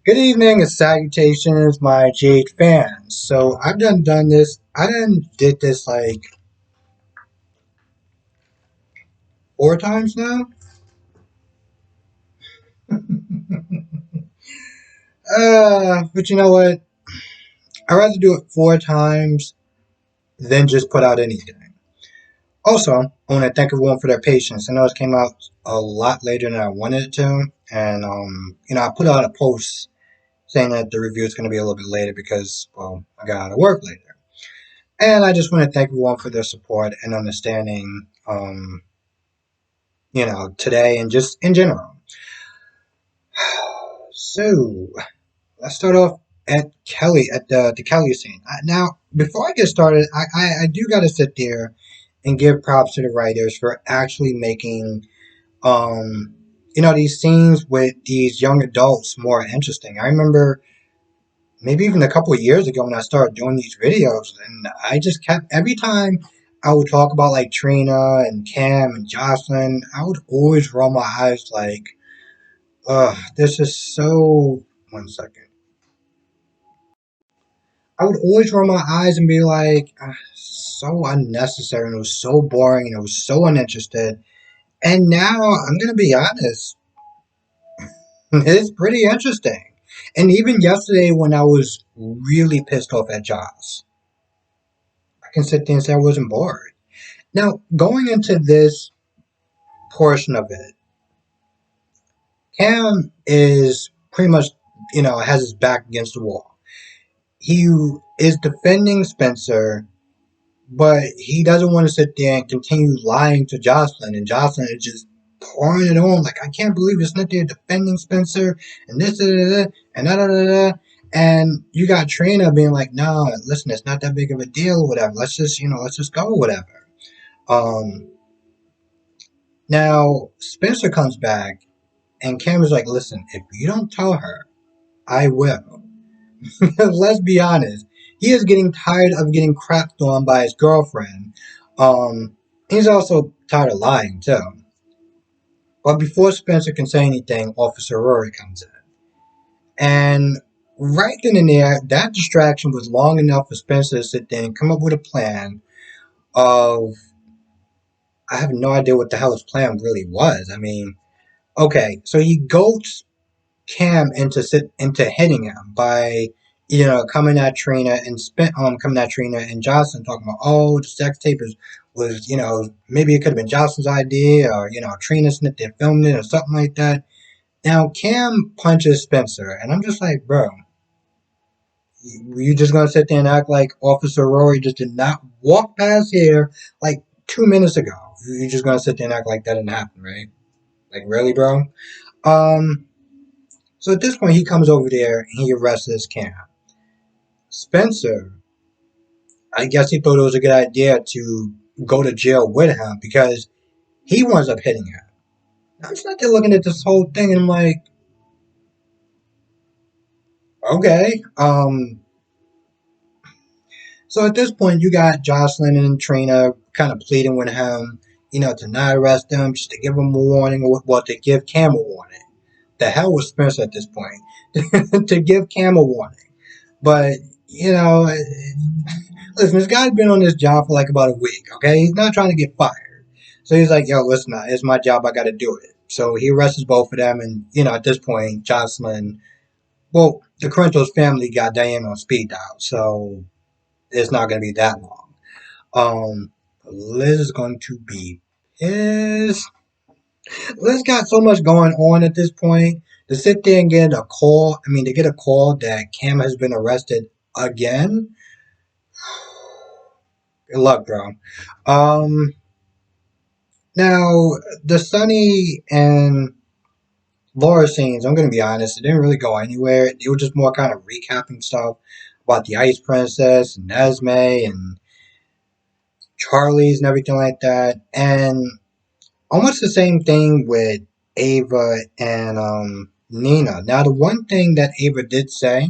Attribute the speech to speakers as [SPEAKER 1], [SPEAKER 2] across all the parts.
[SPEAKER 1] Good evening and salutations, my Jade fans. So I've done this. I done did this like 4 times now. But you know what? I'd rather do it 4 times than just put out anything. Also, I want to thank everyone for their patience. I know it came out a lot later than I wanted it to, and I put out a post saying that the review is going to be a little bit later because, well, I got out of work later. And I just want to thank everyone for their support and understanding. Today and just in general. So let's start off at Kelly at the Kelly scene. Now, before I get started, I do got to sit there and give props to the writers for actually making these scenes with these young adults more interesting. I remember maybe even a couple of years ago when I started doing these videos, and I just kept every time I would talk about like Trina and Cam and Jocelyn, I would always roll my eyes like, this is so. 1 second. I would always roll my eyes and be like, so unnecessary, and it was so boring, and it was so uninterested. And now I'm gonna be honest, it's pretty interesting. And even yesterday, when I was really pissed off at Joss, I can sit there and say I wasn't bored. Now, going into this portion of it, Cam is pretty much, has his back against the wall. He is defending Spencer, but he doesn't want to sit there and continue lying to Jocelyn, and Jocelyn is just pouring it on. Like, I can't believe it's not there defending Spencer, and this, and and you got Trina being like, no, listen, it's not that big of a deal or whatever. Let's just go, whatever. Um, Now, Spencer comes back, and Cam is like, listen, if you don't tell her, I will. Let's be honest. He is getting tired of getting crapped on by his girlfriend. He's also tired of lying, too. But before Spencer can say anything, Officer Rory comes in. And right then and there, that distraction was long enough for Spencer to sit there and come up with a plan of. I have no idea what the hell his plan really was. I mean, okay, so he goats Cam into hitting him by coming at Trina and coming at Trina and Jocelyn talking about, oh, the sex tape was maybe it could have been Jocelyn's idea, or Trina snipped and filmed it or something like that. Now Cam punches Spencer and I'm just like, bro, you just gonna sit there and act like Officer Rory just did not walk past here like 2 minutes ago? You're just gonna sit there and act like that didn't happen, right? Like, really, bro? um So at this point, he comes over there and he arrests Cam. Spencer, I guess he thought it was a good idea to go to jail with him because he winds up hitting him. I'm just not there looking at this whole thing and I'm like, okay. So at this point, you got Jocelyn and Trina kind of pleading with him, to not arrest him, just to give him a warning, or to give Cam a warning. The hell was Spencer at this point to give Cam a warning? But listen, this guy's been on this job for like about a week, okay? He's not trying to get fired. So he's like, yo, listen, it's my job, I gotta do it. So he arrests both of them, and, at this point, Jocelyn, well, the Corinthos family got Diane on speed dial, so it's not gonna be that long. Liz is going to be pissed. Liz got so much going on at this point to sit there and get a call that Cam has been arrested again. Good luck, bro. Um, Now, the Sonny and Laura scenes, I'm going to be honest, it didn't really go anywhere. It was just more kind of recapping stuff about the Ice Princess and Esme and Charlie's and everything like that. And almost the same thing with Ava and Nina. Now, the one thing that Ava did say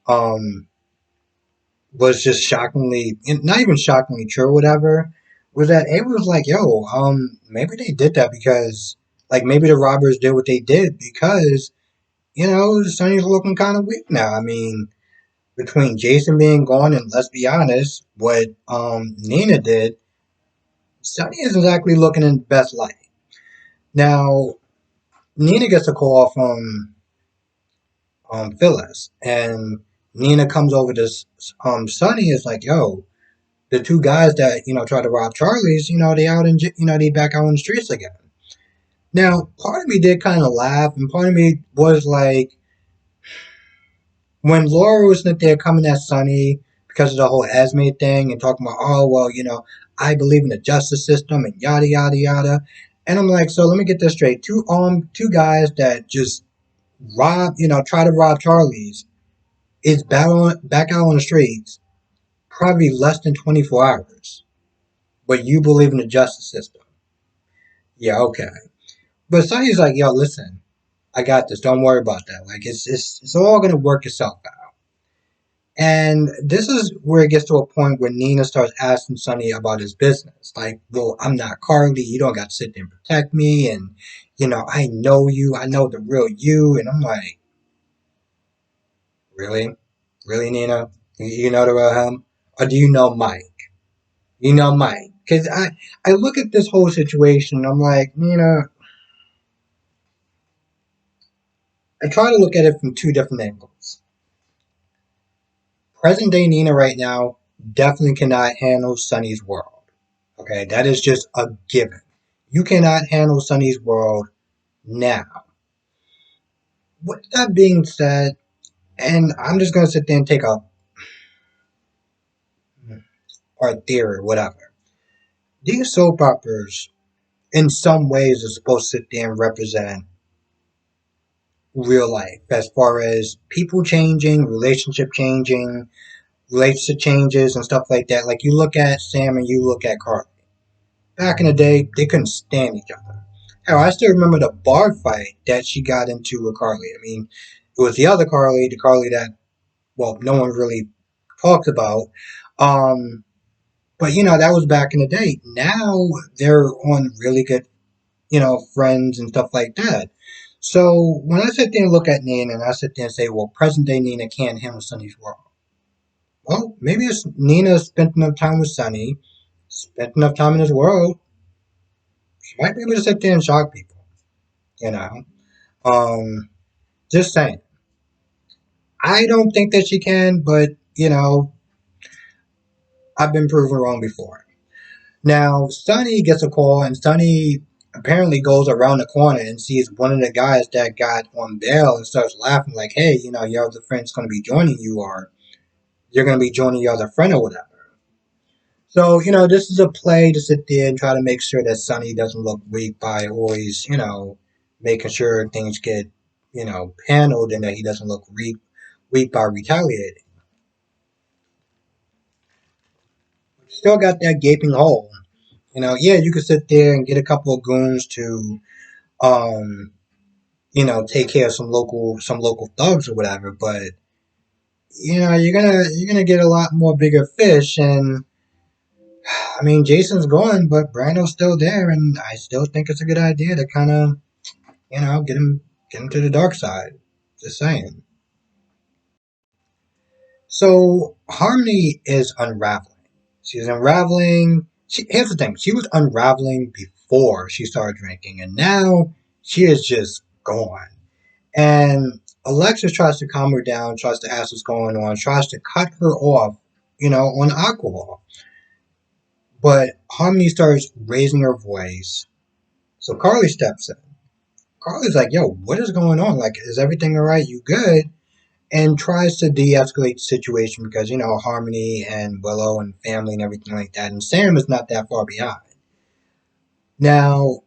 [SPEAKER 1] um, was just shockingly, not even shockingly true or whatever, was that Ava was like, yo, maybe they did that because, like, maybe the robbers did what they did because Sonny's looking kind of weak now. I mean, between Jason being gone and let's be honest, what Nina did, Sonny isn't exactly looking in the best light. Now, Nina gets a call from Phyllis, and Nina comes over to Sonny. Is like, yo, the two guys that tried to rob Charlie's, they out in they back out on the streets again. Now, part of me did kind of laugh, and part of me was like, when Laura was sitting there coming at Sonny because of the whole Esme thing and talking about, oh well, I believe in the justice system and yada yada yada, and I'm like, so let me get this straight: two guys that just try to rob Charlie's is back out on the streets probably less than 24 hours, but you believe in the justice system. Yeah, okay. But Sonny's like, yo, listen, I got this. Don't worry about that. Like, it's all gonna work itself out. And this is where it gets to a point where Nina starts asking Sonny about his business. Like, well, I'm not Carly. You don't got to sit there and protect me. And, I know you. I know the real you. And I'm like, really? Really, Nina? You know the real him? Or do you know Mike? You know Mike? Because I look at this whole situation and I'm like, Nina, I try to look at it from two different angles. Present day Nina right now definitely cannot handle Sonny's world. Okay, that is just a given. You cannot handle Sonny's world now. With that being said, and I'm just gonna sit there and take a or theory, whatever. These soap operas, in some ways, are supposed to sit there and represent real life, as far as people changing, relationship changes, and stuff like that. Like you look at Sam and you look at Carly. Back in the day, they couldn't stand each other. Hell, I still remember the bar fight that she got into with Carly. I mean, it was the other Carly, the Carly that, well, no one really talks about. Um, but that was back in the day. Now they're on really good, friends and stuff like that. So when I sit there and look at Nina and I sit there and say, well, present day Nina can't handle Sonny's world. Well, maybe it's Nina spent enough time with Sonny, spent enough time in his world. She might be able to sit there and shock people, you know. Um, just saying. I don't think that she can, but I've been proven wrong before. Now, Sonny gets a call, and Sonny apparently goes around the corner and sees one of the guys that got on bail and starts laughing, like, hey, your other friend's going to be joining you, or you're going to be joining your other friend, or whatever. So, this is a play to sit there and try to make sure that Sonny doesn't look weak by always, making sure things get, handled and that he doesn't look weak by retaliating. Still got that gaping hole. Yeah, you could sit there and get a couple of goons to, um, take care of some local thugs or whatever. But you're gonna get a lot more bigger fish. And I mean, Jason's gone, but Brando's still there, and I still think it's a good idea to kind of, get him to the dark side. Just saying. So Harmony is unraveling. She's unraveling. Here's the thing: she was unraveling before she started drinking, and now she is just gone. And Alexis tries to calm her down, tries to ask what's going on, tries to cut her off, on alcohol. But Harmony starts raising her voice. So Carly steps in. Carly's like, yo, what is going on? Like, is everything all right? You good? And tries to de-escalate the situation because Harmony and Willow and family and everything like that, and Sam is not that far behind. Now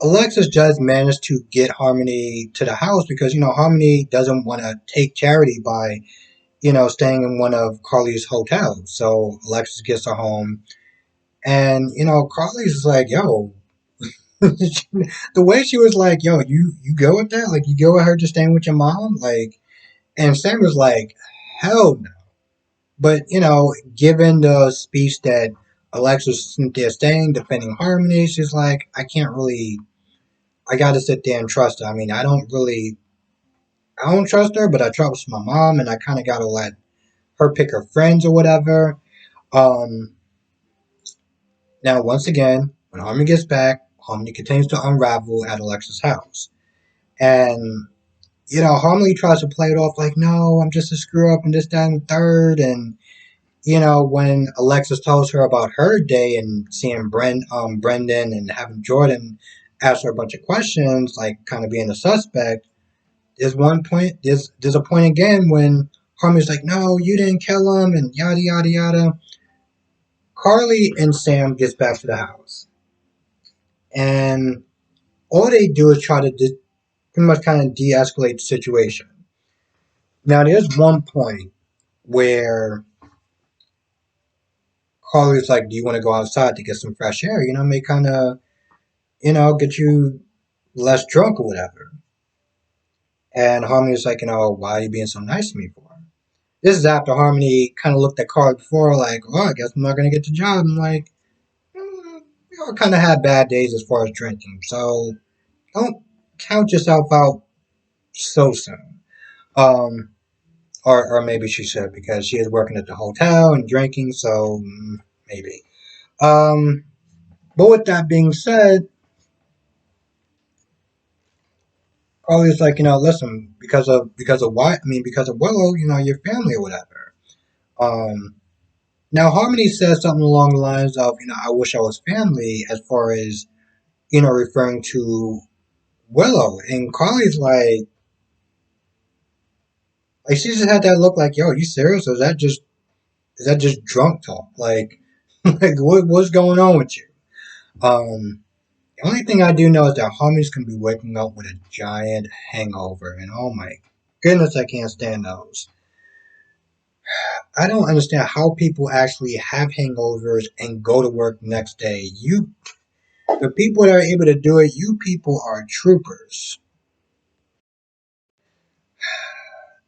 [SPEAKER 1] Alexis does manage to get Harmony to the house because Harmony doesn't want to take charity by staying in one of Carly's hotels. So Alexis gets her home, and Carly's like, yo. The way she was like, yo, you go with that? Like, you go with her just staying with your mom? Like, and Sam was like, hell no. But, given the speech that Alexis was there saying, defending Harmony, she's like, I can't really, I gotta sit there and trust her. I mean, I don't really, I don't trust her, but I trust my mom, and I kind of gotta let her pick her friends or whatever. Um, Now, once again, when Harmony gets back, Harmony continues to unravel at Alexa's house. And, Harmony tries to play it off like, no, I'm just a screw up and this, that, and the third. And, when Alexis tells her about her day and seeing Brendan and having Jordan ask her a bunch of questions, like kind of being a suspect, there's a point again when Harmony's like, no, you didn't kill him, and yada, yada, yada. Carly and Sam gets back to the house. And all they do is try to pretty much kind of de-escalate the situation. Now, there's one point where Carly's like, "Do you want to go outside to get some fresh air? May kind of, get you less drunk or whatever." And Harmony's like, "Why are you being so nice to me for?" This is after Harmony kind of looked at Carly before, like, "Oh, I guess I'm not gonna get the job." I'm like, we all kind of had bad days as far as drinking, so don't count yourself out so soon. Um, or maybe she should because she is working at the hotel and drinking, so maybe. Um, but with that being said, Carly's like, listen, because of what? I mean, because of Willow, your family or whatever. Um, Now Harmony says something along the lines of, I wish I was family, as far as referring to Willow, and Carly's like she just had that look, like, yo, are you serious? Or is that just drunk talk? Like, like what's going on with you? Um, The only thing I do know is that Harmony's gonna be waking up with a giant hangover, and oh my goodness, I can't stand those. I don't understand how people actually have hangovers and go to work the next day. The people that are able to do it, you people are troopers.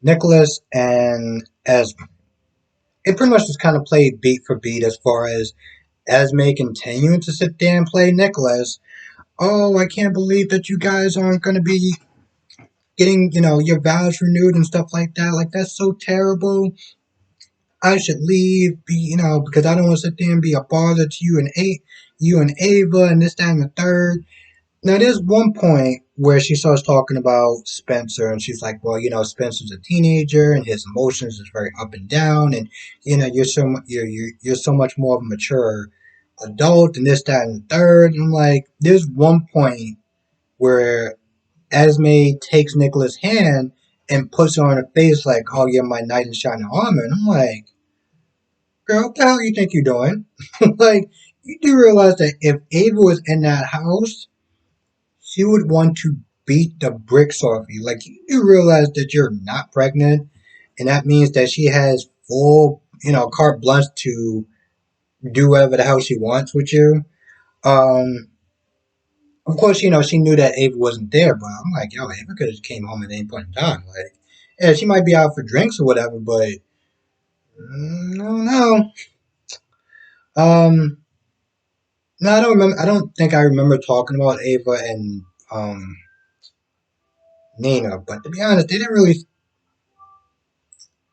[SPEAKER 1] Nicholas and Esme. It pretty much just kind of played beat for beat as far as Esme continuing to sit there and play Nicholas. Oh, I can't believe that you guys aren't going to be getting, your vows renewed and stuff like that. Like, that's so terrible. I should leave, because I don't want to sit there and be a bother to you and Ava and this, that, and the third. Now, there's one point where she starts talking about Spencer, and she's like, well, Spencer's a teenager, and his emotions is very up and down, and you're so much more of a mature adult, and this, that, and the third. And I'm like, there's one point where Esme takes Nicola's hand and puts it on her face like, oh, you're my knight in shining armor. And I'm like, girl, what the hell you think you're doing? Like, you do realize that if Ava was in that house, she would want to beat the bricks off you. Like, you do realize that you're not pregnant, and that means that she has full, carte blanche to do whatever the hell she wants with you. Um, Of course, she knew that Ava wasn't there, but I'm like, yo, Ava could have came home at any point in time. Like, yeah, she might be out for drinks or whatever, but no, no. Um, no, I don't remember. I don't think I remember talking about Ava and Nina. But to be honest, they didn't really.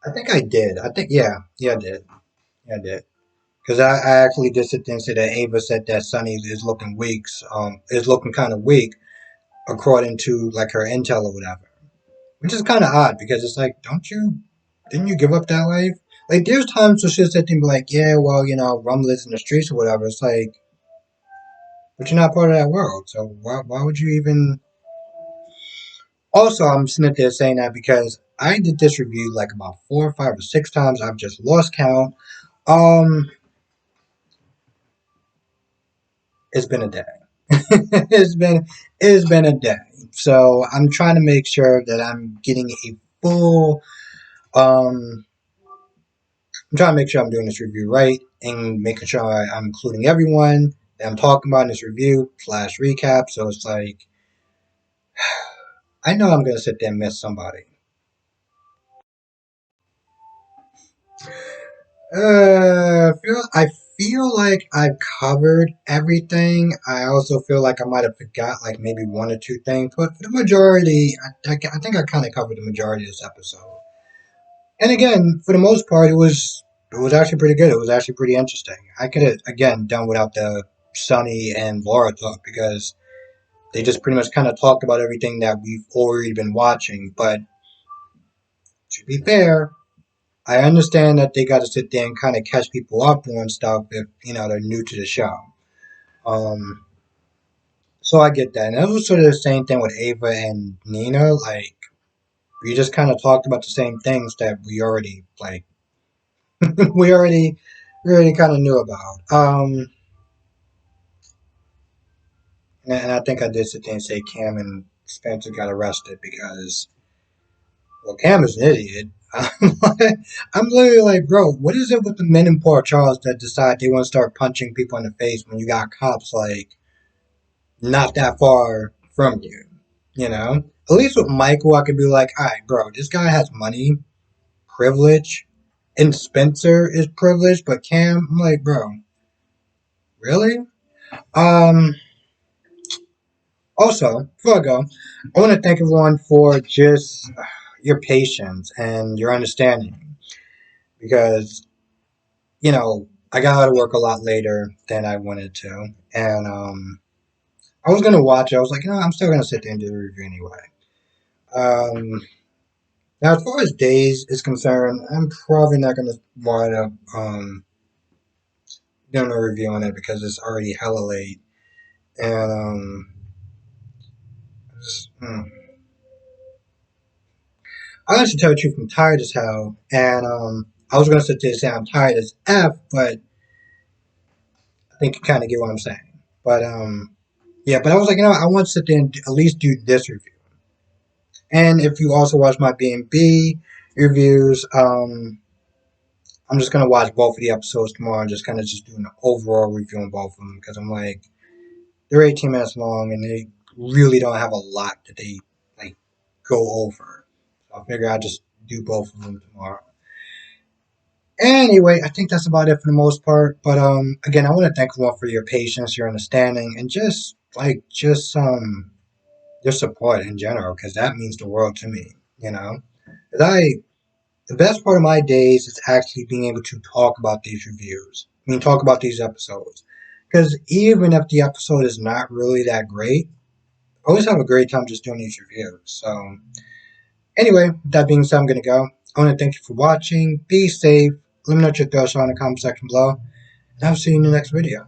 [SPEAKER 1] I think I did. I think yeah, I did. Yeah, I did. Because I actually did sit there and say that Ava said that Sonny is looking weak. Is looking kind of weak according to like her intel or whatever. Which is kind of odd because it's like, didn't you give up that life? Like, there's times where she'll sit there and be like, yeah, well, rum lives in the streets or whatever. It's like, but you're not part of that world. So why would you even. Also, I'm sitting there saying that because I did this review like about 4 or 5 or 6 times. I've just lost count. Um, it's been a day. It's been a day. So I'm trying to make sure that I'm getting a full I'm trying to make sure I'm doing this review right and making sure I'm including everyone that I'm talking about in this review slash recap. So it's like, I know I'm going to sit there and miss somebody. I feel like I've covered everything. I also feel like I might have forgot like maybe one or two things, but for the majority, I think I kind of covered the majority of this episode. And again, for the most part, it was actually pretty good. It was actually pretty interesting. I could have again done without the Sonny and Laura talk because they just pretty much kind of talked about everything that we've already been watching. But to be fair, I understand that they got to sit there and kind of catch people up on stuff if they're new to the show. Um, so I get that, and it was sort of the same thing with Ava and Nina. Like we just kind of talked about the same things that we already like. we already we already kind of knew about. And I think I did sit there and say Cam and Spencer got arrested because well, Cam is an idiot. I'm literally like, bro, what is it with the men in Port Charles that decide they want to start punching people in the face when you got cops like not that far from you? You know? At least with Michael, I could be like, all right, bro, this guy has money, privilege, and Spencer is privileged, but Cam, I'm like, bro, really? Um, Also, before I go, I want to thank everyone for just your patience and your understanding because I got out of work a lot later than I wanted to, and I was gonna watch it. I was like, I'm still gonna sit there and do the review anyway. Um, Now, as far as days is concerned, I'm probably not gonna wind up doing a review on it because it's already hella late, and just, I actually tell the truth, I'm tired as hell, and I was gonna sit there and say I'm tired as f, but I think you kind of get what I'm saying. But yeah, but I was like, I want to sit there and at least do this review. And if you also watch my B&B reviews, I'm just gonna watch both of the episodes tomorrow and just kind of just do an overall review on both of them because I'm like, they're 18 minutes long and they really don't have a lot that they like go over. So I figure I'll just do both of them tomorrow. Anyway, I think that's about it for the most part. But again, I want to thank everyone for your patience, your understanding, and just your support in general, because that means the world to me. You know, 'cause the best part of my days is actually being able to talk about these reviews. I mean, talk about these episodes. Because even if the episode is not really that great, I always have a great time just doing these reviews. So anyway, with that being said, I'm gonna go. I want to thank you for watching. Be safe. Let me know what your thoughts are in the comment section below. And I'll see you in the next video.